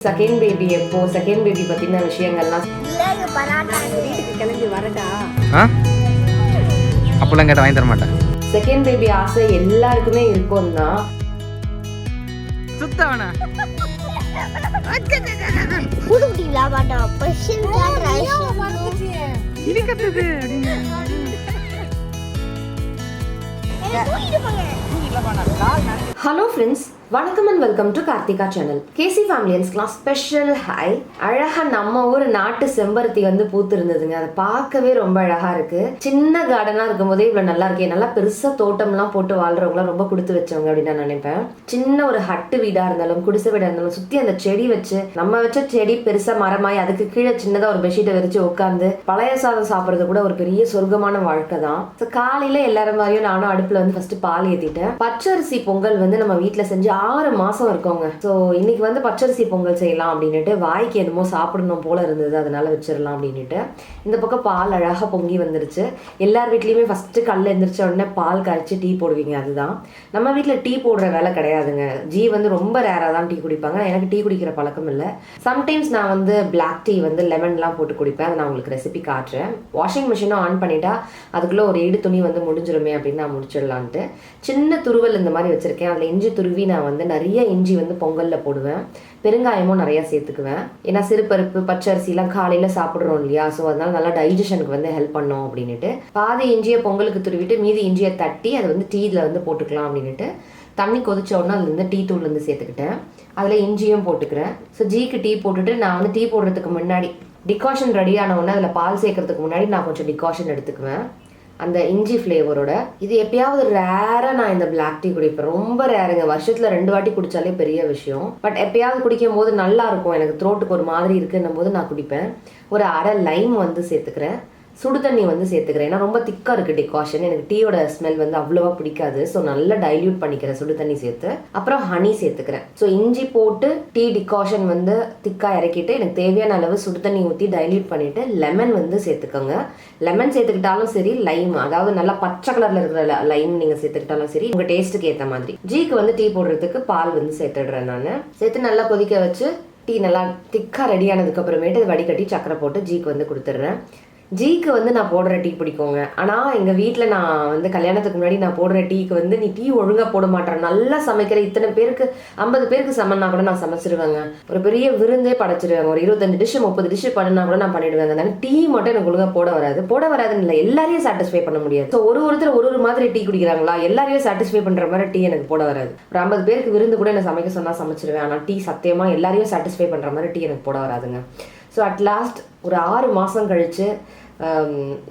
Second baby எப்போ second baby பத்தின விஷயங்கள்லாம் வீட்டுக்கு கிளம்பி வரடா அப்பெல்லாம் கேட்ட வாங்கி தர மாட்டேன். செகண்ட் பேபி ஆசை எல்லாருக்குமே இருக்கும் தான். சுத்தவனா புதுக்குட்டி விளையாடா பர்ஷன் இடிக்கத்துது ஹலோ ஃப்ரெண்ட்ஸ், வணக்கம் and welcome to Karthika channel. கேசி ஃபேமிலியன்ஸ்க்குலாம் ஸ்பெஷல் ஹாய். அழகா நம்ம ஊர் நாட்டு செம்பருத்தி வந்து பூத்து இருந்ததுங்க. அதை பார்க்கவே ரொம்ப அழகா இருக்கு. சின்ன கார்டனா இருக்கும் போதே இவ்வளவு நல்லா இருக்கே. நல்லா பெருசா தோட்டம்லாம் போட்டு வாழ்றவங்களாம் ரொம்ப கொடுத்து வச்சவங்க அப்படின்னு நான் நினைப்பேன். சின்ன ஒரு ஹட்டு வீடா இருந்தாலும் குடிசை வீடா இருந்தாலும் சுத்தி அந்த செடி வச்சு நம்ம வச்ச செடி பெருசா மரமாய் அதுக்கு கீழே சின்னதா ஒரு பெட்ஷீட்டை விரிச்சு உட்காந்து பழைய சாதம் சாப்பிடுறது கூட ஒரு பெரிய சொர்க்கமான வாழ்க்கை தான். காலையில எல்லாரும் மாதிரியும் நானும் அடுப்புல வந்து ஃபர்ஸ்ட் பால் ஏத்திட்டேன். பச்சரிசி பொங்கல் வந்து நம்ம வீட்டுல செஞ்சு 6 மாசம் இருக்கோங்க. ஸோ இன்னைக்கு வந்து பச்சரிசி பொங்கல் செய்யலாம் அப்படின்னுட்டு வாய்க்கு என்னமோ சாப்பிடணும் போல இருந்தது, அதனால வச்சிடலாம் அப்படின்னுட்டு இந்த பக்கம் பால் அழகா பொங்கி வந்துருச்சு. எல்லார் வீட்லயுமே ஃபர்ஸ்ட் கல்ல எந்திரிச்ச உடனே பால் கரைச்சி டீ போடுவீங்க. அதுதான் நம்ம வீட்டுல டீ போடுற வேலை கிடையாதுங்க. ஜி வந்து ரொம்ப ரேரா தான் டீ குடிப்பாங்க. எனக்கு டீ குடிக்கிற பழக்கம் இல்லை. சம்டைம்ஸ் நான் வந்து பிளாக் டீ வந்து லெமன்லாம் போட்டு குடிப்பேன். அதை நான் உங்களுக்கு ரெசிபி காட்டுறேன். வாஷிங் மிஷினும் ஆன் பண்ணிட்டா அதுக்குள்ள ஒரு இடு துணி வந்து முடிஞ்சிருமே அப்படின்னு நான் முடிச்சிடலான்ட்டு சின்ன துருவல் இந்த மாதிரி வச்சிருக்கேன். அதுல இஞ்சி துருவி நான் வந்து நிறைய இஞ்சி வந்து பொங்கல்ல போடுவேன். பெருங்காயமும் நிறைய சேர்த்துக்குவேன். ஏன்னா சிறுபருப்பு பச்சரிசிலாம் காலையில சாப்பிடுறோம் இல்லையா, ஸோ அதனால நல்லா டைஜஷனுக்கு வந்து ஹெல்ப் பண்ணும் அப்படின்னுட்டு பாதி இஞ்சியை பொங்கலுக்கு துருவிட்டு மீதி இஞ்சியை தட்டி அதை வந்து டீல வந்து போட்டுக்கலாம் அப்படின்னுட்டு தண்ணி கொதிச்ச உடனே அதுல இருந்து டீ தூள் வந்து சேர்த்துக்கிட்டேன். அதுல இஞ்சியும் போட்டுக்கிறேன். ஸோ ஜிக்கு டீ போட்டுட்டு நான் வந்து டீ போடுறதுக்கு முன்னாடி டிகாஷன் ரெடி ஆன உடனே அதில் பால் சேர்க்கறதுக்கு முன்னாடி நான் கொஞ்சம் டிகாஷன் எடுத்துக்குவேன் அந்த இஞ்சி ஃப்ளேவரோட. இது எப்பயாவது ரேராக நான் இந்த பிளாக் டீ குடிப்பேன். ரொம்ப ரேருங்க. வருஷத்துல 2 வாட்டி குடிச்சாலே பெரிய விஷயம். பட் எப்பயாவது குடிக்கும் போது நல்லா இருக்கும். எனக்கு த்ரோட்டுக்கு ஒரு மாதிரி இருக்குன்னும் போது நான் குடிப்பேன். ஒரு அரை லைம் வந்து சேர்த்துக்கிறேன். சுடு தண்ணி வந்து சேர்த்துக்கிறேன். ஏன்னா ரொம்ப திக்காக இருக்குது டிகாஷன். எனக்கு டீயோட ஸ்மெல் வந்து அவ்வளோவா பிடிக்காது. ஸோ நல்லா டைல்யூட் பண்ணிக்கிறேன் சுடு தண்ணி சேர்த்து. அப்புறம் ஹனி சேர்த்துக்கிறேன். ஸோ இஞ்சி போட்டு டீ டிகாஷன் வந்து திக்காக இறக்கிட்டு எனக்கு தேவையான அளவு சுடு தண்ணி ஊற்றி டைல்யூட் பண்ணிட்டு லெமன் வந்து சேர்த்துக்கோங்க. லெமன் சேர்த்துக்கிட்டாலும் சரி, லைம் அதாவது நல்லா பச்சை கலர்ல இருக்கிற லைம் நீங்க சேர்த்துக்கிட்டாலும் சரி, உங்க டேஸ்ட்டுக்கு ஏற்ற மாதிரி. ஜீக்கு வந்து டீ போடுறதுக்கு பால் வந்து சேர்த்துடுறேன். நான் சேர்த்து நல்லா கொதிக்க வச்சு டீ நல்லா திக்கா ரெடி ஆனதுக்கு அப்புறமேட்டு அது வடிகட்டி சக்கரை போட்டு ஜீக்கு வந்து கொடுத்துட்றேன். ஜீக்கு வந்து நான் போடுற டீ பிடிக்குங்க. ஆனால் எங்கள் வீட்டில் நான் வந்து கல்யாணத்துக்கு முன்னாடி நான் போடுற டீக்கு வந்து நீ டீ ஒழுங்காக போட மாட்டேன், நல்லா சமைக்கிற, இத்தனை பேருக்கு 50 பேருக்கு சமன்னா கூட நான் சமைச்சிருவேங்க. ஒரு பெரிய விருந்தே படைச்சிருவேங்க. ஒரு 25 டிஷ் 30 டிஷ் பண்ணினா கூட நான் பண்ணிடுவேங்க. அதனால டீ மட்டும் எனக்கு ஒழுங்காக போட வராதுன்னு இல்லை, எல்லாரையும் சாட்டிஸ்ஃபை பண்ண முடியாது. ஸோ ஒருத்தர் ஒரு மாதிரி டீ குடிக்கிறாங்களா, எல்லாரையும் சாட்டிஸ்ஃபை பண்ணுற மாதிரி டீ எனக்கு போட வராது. ஒரு 50 பேருக்கு விருந்து கூட என்ன சமைக்க சொன்னால் சமைச்சிருவேன். ஆனால் டீ சத்தியமாக எல்லாரையும் சாட்டிஸ்ஃபை பண்ணுற மாதிரி டீ எனக்கு போட வராதுங்க. ஸோ அட் லாஸ்ட் ஒரு 6 மாதம் கழிச்சு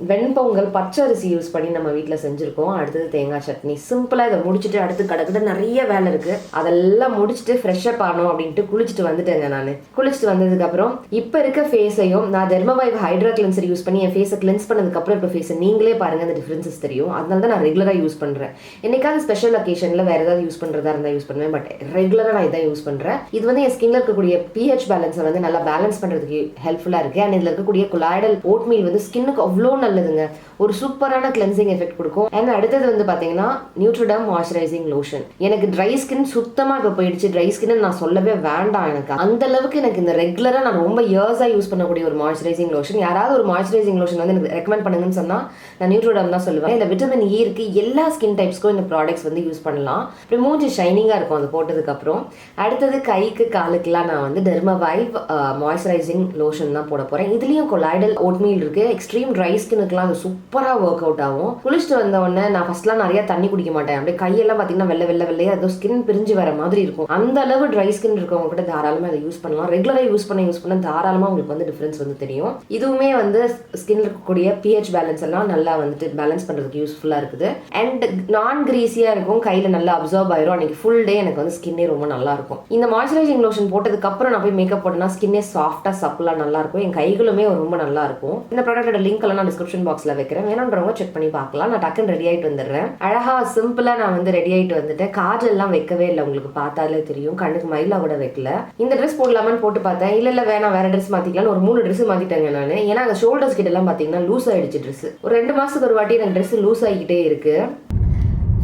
வெண்பொங்கல் பச்சரிசி யூஸ் பண்ணி நம்ம வீட்டில் செஞ்சுருக்கோம். அடுத்தது தேங்காய் சட்னி. சிம்பிளாக இதை முடிச்சுட்டு அடுத்து கடக்கிட்ட நிறைய வேலை இருக்குது. அதெல்லாம் முடிச்சுட்டு ஃப்ரெஷ்ஷப் ஆகணும் அப்படின்ட்டு குளிச்சுட்டு வந்துட்டேங்க. நான் குளிச்சுட்டு வந்ததுக்கப்புறம் இப்போ இருக்க ஃபேஸையும் நான் டெர்மவைவ் ஹைட்ரா கிளென்சர் யூஸ் பண்ணி என் ஃபேஸை கிளென்ஸ் பண்ணதுக்கப்புறம் இப்போ ஃபேஸை நீங்களே பாருங்கள், அந்த டிஃப்ரென்சஸ் தெரியும். அதனால தான் நான் ரெகுலராக யூஸ் பண்ணுறேன். என்னைக்காவது ஸ்பெஷல் அக்கேஷனில் வேறு ஏதாவது யூஸ் பண்ணுறதா இருந்தால் யூஸ் பண்ணுவேன். பட் ரெகுலராக நான் இதான் யூஸ் பண்ணுறேன். இது வந்து என் ஸ்கின்ல இருக்கக்கூடிய பிஹெச் பேலன்ஸை வந்து நல்லா பேலன்ஸ் பண்ணுறதுக்கு ஹெல்ப்ஃபுல்லாக இருக்குது. அண்ட் இதில் இருக்கக்கூடிய கொலாய்டல் ஓட்மீல் வந்து ஸ்கின்னுக்கு அவ்வளோ நல்லதுங்க. ஒரு சூப்பரான கிளென்சிங் எஃபெக்ட் கொடுக்கும். அண்ட் அடுத்தது வந்து பார்த்தீங்கன்னா நியூட்ரிடர்ம் மாய்ஸ்சரைசிங் லோஷன். எனக்கு ட்ரை ஸ்கின் சுத்தமாக இப்போ போயிடுச்சு. ட்ரை ஸ்கின் நான் சொல்லவே வேண்டாம். எனக்கு அந்த அளவுக்கு எனக்கு இந்த ரெகுலராக நான் ரொம்ப இயர்ஸாக யூஸ் பண்ணக்கூடிய ஒரு மாய்ஸ்சரைசிங் லோஷன். யாராவது ஒரு மாய்ஸ்சரைசிங் லோஷன் வந்து எனக்கு ரெக்கமெண்ட் பண்ணுங்கன்னு சொன்னால் நான் நியூட்ரிடர்ம் தான் சொல்லுவேன். இதில் விட்டமின் இ இருக்கு. எல்லா ஸ்கின் டைப்ஸ்க்கும் இந்த ப்ராடக்ட்ஸ் வந்து யூஸ் பண்ணலாம். அப்புறம் மூஞ்சி ஷைனிங்காக இருக்கும் அது போட்டதுக்கப்புறம். அடுத்தது கைக்கு காலுக்குலாம் நான் வந்து டெர்மவைவ் மாய்ஸ்சரைசிங் லோஷன் தான் போட போகிறேன். இதுலேயும் கொலாய்டல் ஓட்மீல் இருக்கு. எக்ஸ்ட்ரீம் ட்ரை ஸ்கின்னுக்குலாம் அது சூப்பராக ஒர்க் அவுட் ஆகும். குளிச்சுட்டு வந்த உடனே நான் ஃபர்ஸ்ட்லாம் நிறைய தண்ணி குடிக்க மாட்டேன். அப்படியே கையெல்லாம் பார்த்தீங்கன்னா வெள்ளையா அதோ ஸ்கின் பிரிஞ்சு வர மாதிரி இருக்கும். அந்த அளவு ட்ரை ஸ்கின் இருக்கவங்க கூட தாராளமாக அதை யூஸ் பண்ணலாம். ரெகுலராக யூஸ் பண்ண தாராளமாக உங்களுக்கு வந்து டிஃபரன்ஸ் வந்து தெரியும். இதுவுமே வந்து ஸ்கின்ல இருக்கக்கூடிய பிஹெச் பேலன்ஸ் எல்லாம் நல்லா வந்துட்டு பேலன்ஸ் பண்ணுறதுக்கு யூஸ்ஃபுல்லாக இருக்குது. அண்ட் நான் கிரீஸியாக இருக்கும். கையில் நல்லா அப்சர்வ் ஆயிரும். அன்னைக்கு ஃபுல் டே எனக்கு வந்து ஸ்கின்னே ரொம்ப நல்லா இருக்கும். இந்த மாய்ஸ்சரைசிங் லோஷன் போட்டதுக்கு அப்புறம் நான் போய் மேக்கப் போட்டேன்னா ஸ்கின்னே சாஃப்டாக சப்பிளா நல்லா இருக்கும். என் கைகளுமே ரொம்ப நல்லா இருக்கும். இந்த ப்ராடக்டோட லிங்க் எல்லாம் நான் டிஸ்கிரிப்ஷன் பாக்ஸ்ல வைக்கிறேன். வேணும்ன்றவங்க செக் பண்ணி பார்க்கலாம். நான் டக்குன்னு ரெடி ஆயிட்டு வந்துடுறேன். அழகா சிம்பிளா நான் வந்து ரெடி ஆயிட்டு வந்துட்டேன். காஜல் எல்லாம் வைக்கவே இல்லை. உங்களுக்கு பார்த்தாலே தெரியும். கண்ணுக்கு மயிலா கூட வைக்கல. இந்த ட்ரெஸ் போடலாமான்னு போட்டு பார்த்தேன். இல்ல வேணாம், வேற ட்ரெஸ் மாத்திக்கலாம். ஒரு 3 ட்ரெஸ் மாத்திட்டேங்க நான். ஏன்னா அந்த ஷோல்டர்ஸ் கிட்ட எல்லாம் பாத்தீங்கன்னா லூஸ் ஆயிடுச்சு ட்ரெஸ். ஒரு 2 மாசத்துக்கு ஒரு வாட்டி எனக்கு ட்ரெஸ் லூஸ் ஆகிக்கிட்டே இருக்கு.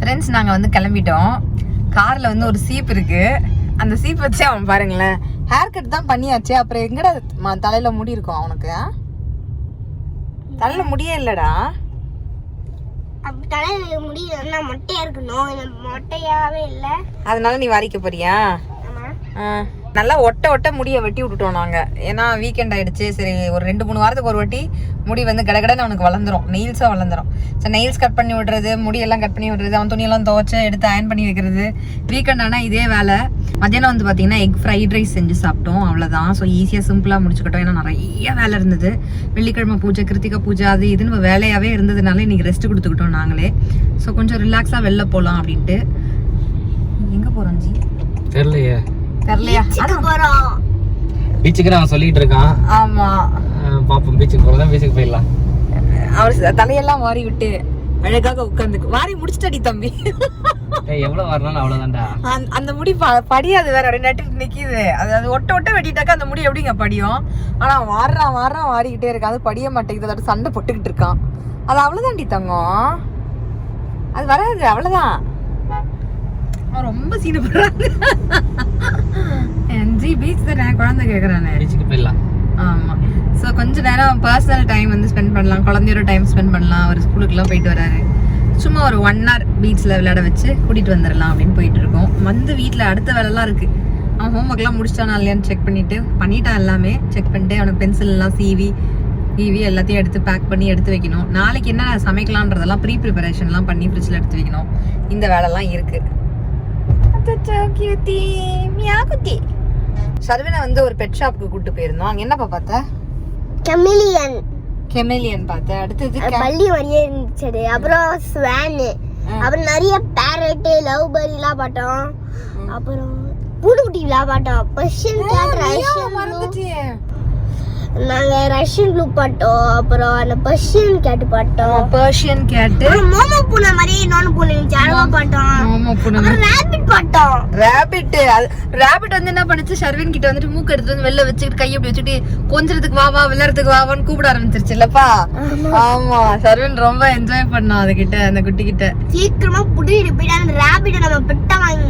ஃப்ரெண்ட்ஸ், நாங்கள் வந்து கிளம்பிட்டோம். காரில் வந்து ஒரு சீப் இருக்கு. அந்த சீப் வச்சு அவன் பாருங்களேன் ஹேர் கட் தான் பண்ணியாச்சு, அப்புறம் எங்கடா தலையில முடி இருக்கும் அவனுக்கு? தலையில முடியே இல்லடா. அப்படி தலையில முடியலன்னா மொட்டையா இருக்கணும், மொட்டையாவே இல்ல. அதனால நீ வாரிக்க போறியா? நல்லா ஒட்ட முடியை வெட்டி விட்டுட்டோம் நாங்க. ஏன்னா வீக்கெண்ட் ஆயிடுச்சு. சரி ஒரு 2-3 வாரத்துக்கு ஒரு வாட்டி முடி வந்து கடகடன்னு அவனுக்கு வளர்ந்துரும், நெயில்ஸா வளர்ந்துரும். சரி நெயில்ஸ் கட் பண்ணி விடுறது, முடியெல்லாம் கட் பண்ணி விடுறது, அவன் துணியெல்லாம் துவைச்சு எடுத்து அயன் பண்ணி வைக்கிறது. வீக்கெண்ட் ஆனா இதே வேலை. மத்தியானம் வந்து பாத்தீங்கன்னா எக் ஃப்ரைட் ரைஸ் செஞ்சு சாப்பிட்டோம், அவ்வளவுதான். ஸோ ஈஸியா சிம்பிளா முடிச்சுக்கிட்டோம். ஏன்னா நிறைய வேலை இருந்தது. வெள்ளிக்கிழமை பூஜை, கிருத்திகா பூஜை, அது இதுன்னு வேலையாவே இருந்ததுனால இன்னைக்கு ரெஸ்ட் கொடுத்துக்கிட்டோம் நாங்களே. ஸோ கொஞ்சம் ரிலாக்ஸா வெளில போலாம் அப்படின்ட்டு. எங்க போறோம் ஜி? தெரியலையே. தெரியலையா? போறோம் பீச்சுக்கு அவன் சொல்லிட்டு இருக்கான். ஆமா பாப்போம், பீச்சுக்கு போறதா பீச்சுக்கு போயிடலாம். அவர் தலையெல்லாம் வாரி விட்டு அழகாக உட்கார்ந்து வாரி முடிச்சிட்டடி தம்பி. எவ்வளவு வரணும் அவ்வளவுதான்டா. அந்த முடி படியாது வேற, அப்படியே நட்டு நிக்குது. அது ஒட்ட வெட்டிட்டாக்கா அந்த முடி எப்படிங்க படியும்? ஆனா வாடுறான் வாரிக்கிட்டே இருக்கான், அது படிய மாட்டேங்குது. அதோட சண்டை போட்டுக்கிட்டு இருக்கான். அது அவ்வளவுதான்டி தங்கம், அது வராது, அவ்வளவுதான். ரொம்ப சீன போடுறாங்க. என்ஜி பீச் தானே, குழந்தை கேக்குறானே. பீச்சுக்கு போயிடலாம். ஆமா. ஸோ கொஞ்ச நேரம் பர்சனல் டைம் வந்து ஸ்பெண்ட் பண்ணலாம், குழந்தையோட டைம் ஸ்பெண்ட் பண்ணலாம். அவர் ஸ்கூலுக்குலாம் போயிட்டு வராரு. சும்மா ஒரு 1 hour பீச்சில் விளையாட வச்சு கூட்டிட்டு வந்துடலாம் அப்படின்னு போயிட்டு இருக்கோம். வந்து வீட்டில் அடுத்த வேலைலாம் இருக்கு. அவன் ஹோம்ஒர்க்லாம் முடிச்சிட்டானா இல்லையான்னு செக் பண்ணிட்டான். எல்லாமே செக் பண்ணிட்டு அவனுக்கு பென்சில் எல்லாம் சீவி எல்லாத்தையும் எடுத்து பேக் பண்ணி எடுத்து வைக்கணும். நாளைக்கு என்ன சமைக்கலான்றதெல்லாம் ப்ரிப்பரேஷன்லாம் பண்ணி ஃப்ரிட்ஜில் எடுத்து வைக்கணும். இந்த வேலைலாம் இருக்கு. சர்வினை வந்து ஒரு பெட் ஷாப்புக்கு கூட்டு போயிருந்தோம். அங்க என்னப்பா பார்த்த? கெமிலியன் பார்த்தேன். அடுத்தது பள்ளி வரையே இருந்துச்சு. அப்புறம் ஸ்வான், அப்புறம் நிறைய பேரட், லவ் பர்ரி எல்லாம் பார்த்தோம். அப்புறம் பூனைக்குட்டி எல்லாம் பார்த்தோம். பர்ஷியன் கேட், நாங்க ரஷ்யன் ப்ளூ பார்த்தோம். அப்புறம் அந்த பர்ஷியன் கேட் பார்த்தோம். பர்ஷியன் கேட், மோமோ பூனை மாதிரி இன்னொன்னு பூனை இருந்துச்சு, அதெல்லாம் பார்த்தோம். அப்புறம் ராபிட் பார்த்தோம். ராபிட் வந்து என்ன பண்ணுச்சு, ஷர்வின் கிட்ட வந்துட்டு மூக்கு எடுத்து வந்து வெளில வச்சுட்டு கையை அப்படி வச்சுட்டு கொஞ்சத்துக்கு வா விளையாடுறதுக்கு வாவான்னு கூப்பிட ஆரம்பிச்சிருச்சு இல்லப்பா? ஆமா, ஷர்வின் ரொம்ப என்ஜாய் பண்ணோம் அதுகிட்ட, அந்த குட்டி கிட்ட. சீக்கிரமா புது வீடு போயிட்டு அந்த ராபிட்டை நம்ம பெட்டா வாங்கி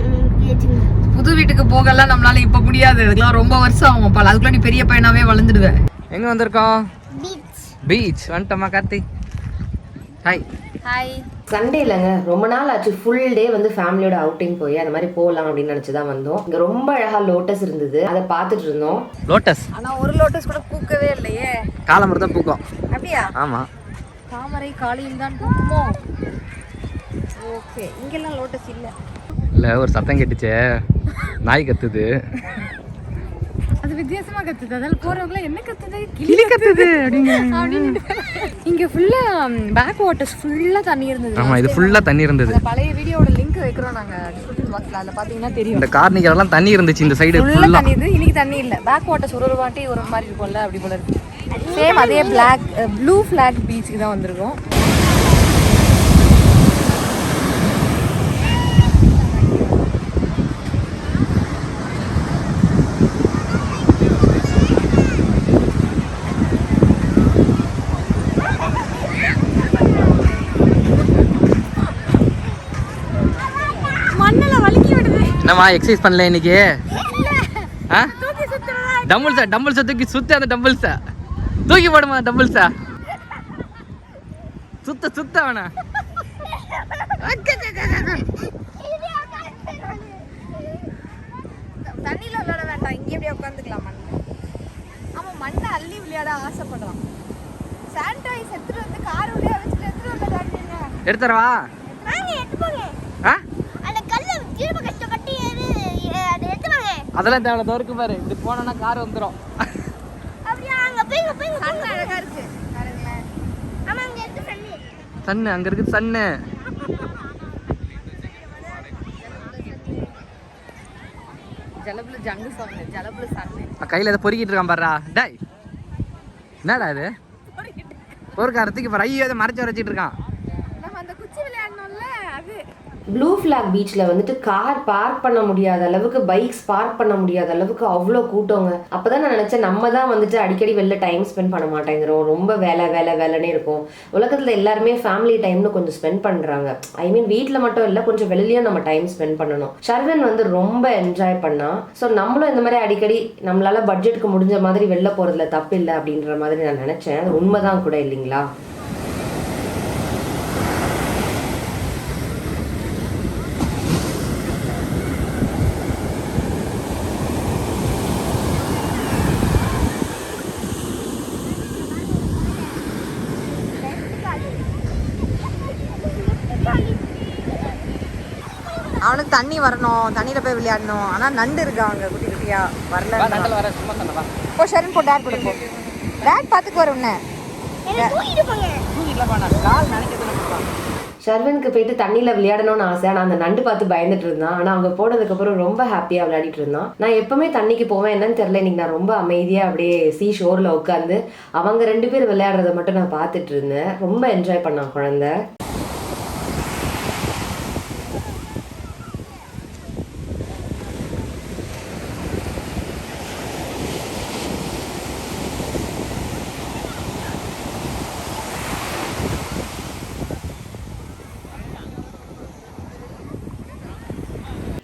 வச்சுக்கணும். புது வீட்டுக்கு போகலாம் நம்மளால இப்ப முடியாது, அதுக்கெல்லாம் ரொம்ப வருஷம் ஆகும் பால். அதுக்குள்ள நீ பெரிய பையனாவே வளர்ந்துடுவேன். எங்க வந்திருக்கோம்? பீச். பீச் வந்துட்டோமா கார்த்தி? ஹாய். சண்டே இல்லைங்க, ரொம்ப நாள் ஆச்சு ஃபுல் டே வந்து ஃபேமிலியோட அவுட்டிங் போய் அந்த மாதிரி போகலாம் அப்படின்னு நினச்சிதான் வந்தோம். இங்கே ரொம்ப அழகா லோட்டஸ் இருந்தது, அதை பார்த்துட்டு இருந்தோம். லோட்டஸ் ஆனா ஒரு லோட்டஸ் கூட பூக்கவே இல்லையே. காலம்பரம் தான் பூக்கும். அப்படியா? ஆமா. தாமரை காலையில் தான் பூக்குமோ? ஓகே, இங்கெல்லாம் லோட்டஸ் இல்ல. இல்ல ஒரு சத்தம் கேட்டுச்சே, நாய் கத்துது. அது வித்தியாசமா கத்துது. அதனால போறவங்க என்ன கத்துது, கிளி கத்துது அப்படின்னு. இங்க ஃபுல்லா பேக் வாட்டர்ஸ் ஃபுல்லா தண்ணி இருந்தது. ஆமா, இது ஃபுல்லா தண்ணி இருந்தது. பழைய வீடியோட லிங்க் வைக்கிறோம் நாங்க டிஸ்கிரிப்ஷன் பாக்ஸ்ல, அதுல பாத்தீங்கன்னா தெரியும். இந்த கார்னிகல் எல்லாம் தண்ணி இருந்துச்சு இந்த சைடு ஃபுல்லா ஃபுல்லா. தண்ணி இது. இன்னைக்கு தண்ணி இல்ல. பேக் வாட்டர்ஸ் ஒரு வாட்டி ஒரு மாதிரி இருக்கும்ல, அப்படி போல இருக்கு. சேம் அதே பிளாக் ப்ளூ ஃபிளாக் பீச்சுக்கு தான் வந்திருக்கோம். என்னம்மா எக்ஸசைஸ் பண்ணல இன்னைக்கு? டம்பிள்ஸா தூக்கி சுத்து, அந்த டம்பிள்ஸா தூக்கி போடுமா, டம்பிள்ஸா சுத்த வேணா. தண்ணியில விளையாட வேண்டாம், இங்கே அப்படியே உட்காந்துக்கலாம். ஆமா, மண்ணை அள்ளி விளையாட ஆசைப்படுறான். சானிடைஸ் எடுத்துட்டு வந்து கார் உள்ளே வச்சுட்டு எடுத்துட்டு வந்து எடுத்துறவா? அதெல்லாம் தேவை தோருக்கு பாரு, இது போனா கார் வந்துடும். அழகா இருக்கு சன்னு அங்க இருக்கு, சன்னு ஜலபுல ஜங்கு சாங், ஜலபுல சன்னு. கையில ஏதோ பொறுக்கிட்டு இருக்கான் பாருடா. டேய் என்னடா இது? ஒரு காரத்துக்கு இப்போ ஐயோ அதை மறைச்சு வரைச்சிட்டு இருக்கான். நம்ம அந்த குச்சி விளையாடணும்ல, அது ப்ளூ ஃபிளாக் பீச்சில் வந்துட்டு கார் பார்க் பண்ண முடியாத அளவுக்கு, பைக்ஸ் பார்க் பண்ண முடியாத அளவுக்கு அவ்வளோ கூட்டங்க. அப்போதான் நான் நினச்சேன், நம்ம தான் வந்துட்டு அடிக்கடி வெளில டைம் ஸ்பெண்ட் பண்ண மாட்டேங்கிறோம், ரொம்ப வேலைன்னே இருக்கும். உலகத்தில் எல்லாருமே ஃபேமிலி டைம்னு கொஞ்சம் ஸ்பெண்ட் பண்ணுறாங்க. ஐ மீன் வீட்டில் மட்டும் இல்லை, கொஞ்சம் வெளிலையும் நம்ம டைம் ஸ்பெண்ட் பண்ணணும். ஷர்வின் வந்து ரொம்ப என்ஜாய் பண்ணா. ஸோ நம்மளும் இந்த மாதிரி அடிக்கடி நம்மளால பட்ஜெட்டுக்கு முடிஞ்ச மாதிரி வெளில போகிறதுல தப்பு இல்லை அப்படின்ற மாதிரி நான் நினச்சேன். அது உண்மைதான் கூட இல்லைங்களா? அவனுக்கு தண்ணி வரணும், தண்ணியில போய் விளையாடணும். ஆனா நண்டு இருக்கா அங்க குட்டி குட்டியா வரல. நண்டல் வர சும்மா சொன்னவா போ ஷரின், போ டேட் கூட போ. டேட் பாத்துக்கு வர உன்ன. தூங்கிடலாம் பாண்ணா, கால் நினைக்கிறதுல கொடுப்பாங்க. ஷர்வினுக்கு போயிட்டு தண்ணியில் விளையாடணும்னு ஆசை. நான் அந்த நண்டு பார்த்து பயந்துட்டு இருந்தான். ஆனால் அவங்க போனதுக்கப்புறம் ரொம்ப ஹாப்பியாக விளையாடிட்டு இருந்தான். நான் எப்பவுமே தண்ணிக்கு போவேன், என்னன்னு தெரியல, இன்னைக்கு நான் ரொம்ப அமைதியாக அப்படியே சீ ஷோரில் உட்காந்து அவங்க 2 பேர் விளையாடுறத மட்டும் நான் பார்த்துட்டு இருந்தேன். ரொம்ப என்ஜாய் பண்ணான் குழந்தை.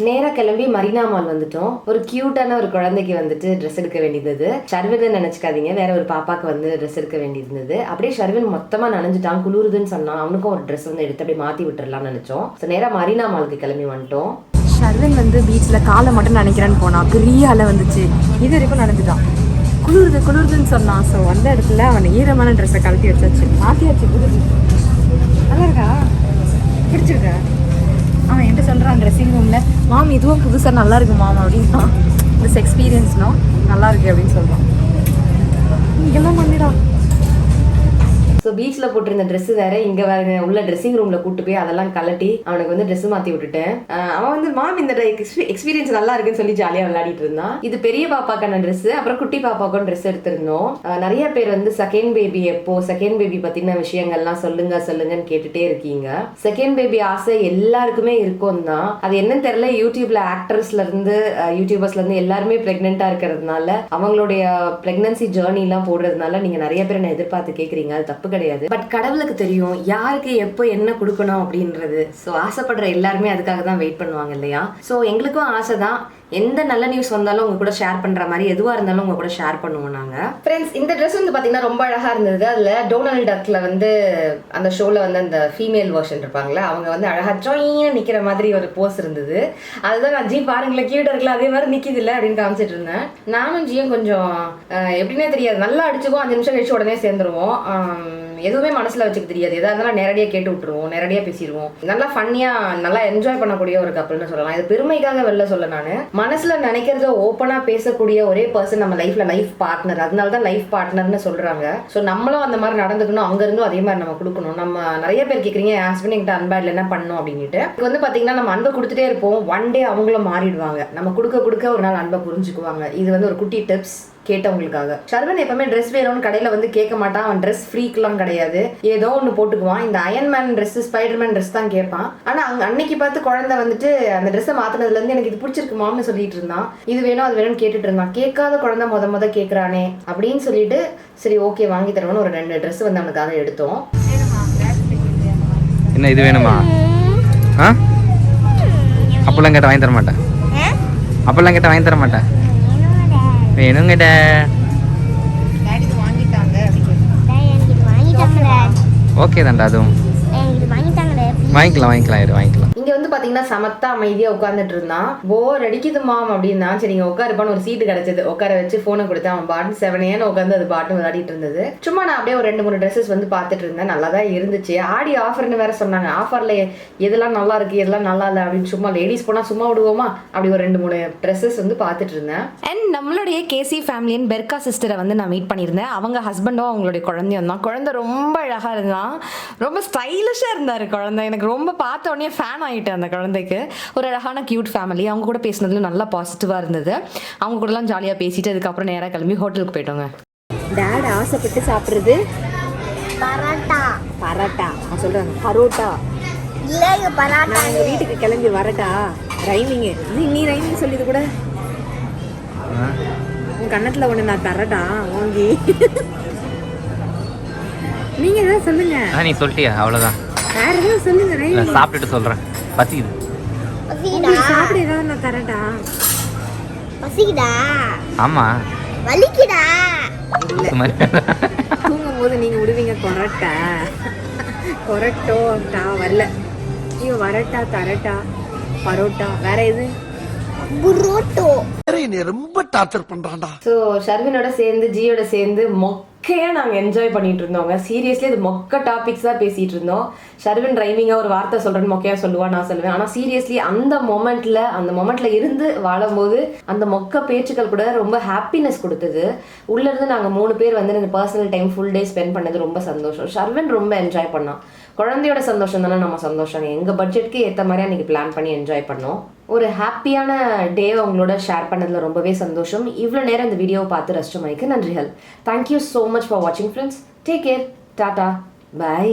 நேராக கிளம்பி மரீனா மால் வந்துட்டோம். ஒரு கியூட்டான ஒரு குழந்தைக்கு வந்துட்டு ட்ரெஸ் எடுக்க வேண்டியது. ஷர்வின் நினைச்சுக்காதீங்க, வேற ஒரு பாப்பாக்கு வந்து ட்ரெஸ் எடுக்க வேண்டியிருந்தது. அப்படியே ஷர்வின் மொத்தமா நனைஞ்சிட்டான், குளிருதுன்னு சொன்னான். அவனுக்கும் ஒரு ட்ரெஸ் வந்து எடுத்து அப்படியே மாத்தி விட்டுறலாம்னு நினைச்சோம். ஸோ நேராக மரீனா மாலுக்கு கிளம்பி வந்துட்டோம். ஷர்வின் வந்து பீச்சில் காலை மட்டும் நினைக்கிறேன்னு போனா, பெரிய அலை வந்துச்சு. இது வரைக்கும் நனைஞ்சிட்டான். குளிருதுன்னு சொன்னான். ஸோ வந்த இடத்துல அவன் ஈரமான ட்ரெஸ்ஸை கழட்டி வச்சாச்சு, மாற்றியாச்சு. குளிருது, நல்லா இருக்கா, பிடிச்சிருக்கா? அவன் என்கிட்ட சொல்கிறான் ட்ரெஸ்ஸிங் ரூமில், மாம் இதுவும் புதுசாக நல்லா இருக்கு மாம் அப்படின்னா, திஸ் எக்ஸ்பீரியன்ஸ்னோ நல்லா இருக்கு அப்படின்னு சொல்கிறான். இங்கெல்லாம் பண்ணிடா. ஸோ பீச்சில் போட்டிருந்த ட்ரெஸ்ஸு வேற, இங்கே வேற உள்ள ட்ரெஸ்ஸிங் ரூமில் கூட்டு போய் அதெல்லாம் கலட்டி அவனுக்கு வந்து ட்ரெஸ் மாற்றி விட்டுட்டேன். அவன் வந்து மாம் இந்த எக்ஸ்பீரியன்ஸ் நல்லா இருக்குன்னு சொல்லி ஜாலியாக விளையாடிட்டு இருந்தான். இது பெரிய பாப்பாக்கான ட்ரெஸ், அப்புறம் குட்டி பாப்பாக்கும் ட்ரெஸ் எடுத்திருந்தோம். நிறைய பேர் வந்து செகண்ட் பேபி எப்போ, செகண்ட் பேபி பற்றின விஷயங்கள்லாம் சொல்லுங்கன்னு கேட்டுட்டே இருக்கீங்க. செகண்ட் பேபி ஆசை எல்லாருக்குமே இருக்கும் தான். அது என்னன்னு தெரியல, யூடியூப்ல யூடியூபர்ஸ்லேருந்து எல்லாருமே ப்ரெக்னெண்ட்டாக இருக்கிறதுனால அவங்களுடைய ப்ரெக்னன்சி ஜேர்னிலாம் போடுறதுனால நீங்கள் நிறைய பேர் என்ன எதிர்பார்த்து கேட்குறீங்க. அது தப்பு கிடையாது. பட் கடவுளுக்கு தெரியும் யாருக்கு எப்போ என்ன கொடுக்கணும் அப்படின்றது. ஸோ ஆசைப்படுற எல்லாருமே அதுக்காக தான் வெயிட் பண்ணுவாங்க இல்லையா? ஸோ எங்களுக்கும் ஆசை தான். எந்த நல்ல நியூஸ் வந்தாலும் உங்க கூட ஷேர் பண்ற மாதிரி, எதுவா இருந்தாலும் உங்க கூட ஷேர் பண்ணுவோம் நாங்க. ஃப்ரெண்ட்ஸ், இந்த ட்ரெஸ் வந்து பாத்தீங்கன்னா ரொம்ப அழகா இருந்தது. அதுல டோனால்ட் டக்ல வந்து அந்த ஷோல வந்து அந்த ஃபீமேல் வெர்ஷன் இருப்பாங்களே, அவங்க வந்து அழகா ஜாயின்னு நிக்கிற மாதிரி ஒரு போஸ் இருந்தது. அதுதான் நான் ஜி பாருங்களேன் கியூட்டா இருக்குல்ல, அதே மாதிரி நிக்குது இல்ல அப்படின்னு காமிச்சிட்டு இருந்தேன். நானும் ஜியும் கொஞ்சம் எப்படின்னே தெரியாது, நல்லா அடிச்சுக்குவோம், 5 நிமிஷம் கழிச்சு உடனே சேர்ந்துருவோம். எதுவுமே மனசுல வச்சுக்க தெரியாது, எதா இருந்தாலும் நேரடியா கேட்டு விட்டுருவோம், நேரடியா பேசிடுவோம். நல்லா ஃபன்னியா நல்லா என்ஜாய் பண்ணக்கூடிய ஒரு கப்பல்னு சொல்லலாம். இது பெருமைக்காக வெளில சொல்ல, நானு மனசுல நினைக்கிறத ஓப்பனா பேசக்கூடிய ஒரே பர்சன் நம்ம லைஃப்ல லைஃப் பார்ட்னர். அதனாலதான் லைஃப் பார்ட்னர்னு சொல்றாங்க. ஸோ நம்மளும் அந்த மாதிரி நடந்துக்கணும், அங்க இருந்தும் அதே மாதிரி நம்ம கொடுக்கணும். நம்ம நிறைய பேர் கேட்குறீங்க என் ஹஸ்பண்ட் என்கிட்ட அன்பா இல்லை என்ன பண்ணணும் அப்படின்ட்டு. இது வந்து பாத்தீங்கன்னா நம்ம அன்பை கொடுத்துட்டே இருப்போம், ஒன் டே அவங்களும் மாறிடுவாங்க. நம்ம கொடுக்க ஒரு நாள் அன்பை புரிஞ்சுக்குவாங்க. இது வந்து ஒரு குட்டி டிப்ஸ் கேட்டவங்களுக்காக. ஷர்வன் எப்பவுமே ட்ரெஸ் வேணும்னு கடையில வந்து கேட்க மாட்டான். அவன் ட்ரெஸ் ஃப்ரீக்லாம் கிடையாது, ஏதோ ஒன்று போட்டுக்குவான். இந்த அயன்மேன் ட்ரெஸ், ஸ்பைடர்மேன் ட்ரெஸ் தான் கேட்பான். ஆனா அன்னைக்கு பார்த்து குழந்தை வந்துட்டு அந்த ட்ரெஸ்ஸை மாத்தினதுல இருந்து எனக்கு இது பிடிச்சிருக்குமான்னு சொல்லிட்டு இருந்தான். இது வேணும் அது வேணும்னு கேட்டுட்டு இருந்தான். கேட்காத குழந்தை முத கேட்கறானே அப்படின்னு சொல்லிட்டு சரி ஓகே வாங்கி தருவோம்னு ஒரு 2 ட்ரெஸ் வந்து அவனுக்காக எடுத்தோம். என்ன இது வேணுமா? அப்பெல்லாம் கேட்ட வாங்கி தர மாட்டேன். அப்பெல்லாம் கேட்ட வாங்கி தர மாட்டேன். வேணுங்கிட்ட ஓகே தான்டா, அதுவும் வாங்கிக்கலாம். இங்க வந்து பாத்தீங்கன்னா சமத்தா அமைதியா உட்கார்ந்துட்டு இருந்தான். போர் அடிக்குது மாம் அப்படின்னா சரி இங்க உட்காருப்பான்னு ஒரு சீட்டு கிடைச்சது, உட்கார வச்சு போனை கொடுத்து அவன் பாட்டு 7 உட்காந்து அது பாட்டு விளையாடிட்டு இருந்தது. சும்மா நான் அப்படியே ஒரு 2-3 ட்ரெஸ்ஸஸ் வந்து பாத்துட்டு இருந்தேன். நல்லா தான் இருந்துச்சு. ஆடி ஆஃபர்னு வேற சொன்னாங்க. ஆஃபர்ல எதெல்லாம் நல்லா இருக்கு எதெல்லாம் நல்லா இல்லை அப்படின்னு சும்மா லேடிஸ் போனா சும்மா விடுவோமா, அப்படி ஒரு 2-3 ட்ரெஸ்ஸஸ் வந்து பாத்துட்டு இருந்தேன். அண்ட் நம்மளுடைய கேசி ஃபேமிலியின் பெர்கா சிஸ்டரை வந்து நான் மீட் பண்ணியிருந்தேன். அவங்க ஹஸ்பண்டும் அவங்களுடைய குழந்தையும் தான். குழந்தை ரொம்ப அழகா இருந்தான், ரொம்ப ஸ்டைலிஷா இருந்தாரு குழந்தை. எனக்கு ரொம்ப பார்த்த உடனே ஃபேன் ஆகிட்டேன் அந்த குழந்தைக்கு. ஒரு அழகான கியூட் ஃபேமிலி. அவங்க கூட பேசினதுல நல்லா பாசிட்டிவாக இருந்தது. அவங்க கூடலாம் ஜாலியாக பேசிட்டு அதுக்கப்புறம் நேராக கிளம்பி ஹோட்டலுக்கு போயிட்டோங்க. டேட் ஆசைப்பட்டு சாப்பிட்றது பரோட்டா. அவன் சொல்கிறாங்க பரோட்டா. இல்லைங்க பராட்டா நான் எங்க வீட்டுக்கு கிளம்பி வரட்டா ரைமிங் நீ ரைமிங் சொல்லிது கூட உன் கண்ணத்துல ஒண்ணு நான் தரட்டா வாங்கி நீங்க ஏதாவது சொல்லுங்க நீ சொல்லிட்டியா அவ்வளோதான். வேற ஏதாவது சொல்லுங்க ரைமிங் நான் சாப்பிட்டுட்டு சொல்கிறேன். பசிக்குது. பசிக்குதா சாப்பிட ஏதாவது நான் தரட்டா பசிக்குதா ஆமாம். வலிக்குதா தூங்கும் போது நீங்க விடுவீங்க கொரட்டா கொரட்டோ டா வரல நீங்க வரட்டா தரட்டா பரோட்டா வேற எது புரோட்டோ. ரொம்ப டார்ச்சர் பண்றான்டா. ஸோ ஷர்வினோட சேர்ந்து ஜியோட சேர்ந்து மொக்கையா நாங்கள் என்ஜாய் பண்ணிட்டு இருந்தோங்க. சீரியஸ்லி இது மொக்க டாபிக்ஸ் தான் பேசிட்டு இருந்தோம். ஷர்வின் ரைமிங்கா ஒரு வார்த்தை சொல்றேன்னு மொக்கையா சொல்லுவா, நான் சொல்லுவேன். ஆனால் சீரியஸ்லி அந்த மொமெண்ட்ல இருந்து வாழும்போது அந்த மொக்க பேச்சுக்கள் கூட ரொம்ப ஹாப்பினஸ் கொடுத்தது. உள்ள இருந்து நாங்கள் 3 பேர் வந்து இந்த personal time full day spend பண்ணது ரொம்ப சந்தோஷம். ஷர்வின் ரொம்ப என்ஜாய் பண்ணான். குழந்தையோட சந்தோஷம் தானே நம்ம சந்தோஷம். எங்கள் பட்ஜெட்க்கு ஏற்ற மாதிரி அன்றைக்கி பிளான் பண்ணி என்ஜாய் பண்ணோம். ஒரு ஹாப்பியான டே உங்களோட ஷேர் பண்ணதில் ரொம்பவே சந்தோஷம். இவ்வளோ நேரம் இந்த வீடியோவை பார்த்து ரசிச்சமைக்கு நன்றிகள். தேங்க்யூ ஸோ மச் ஃபார் வாட்சிங் friends. Take care. Tata. By.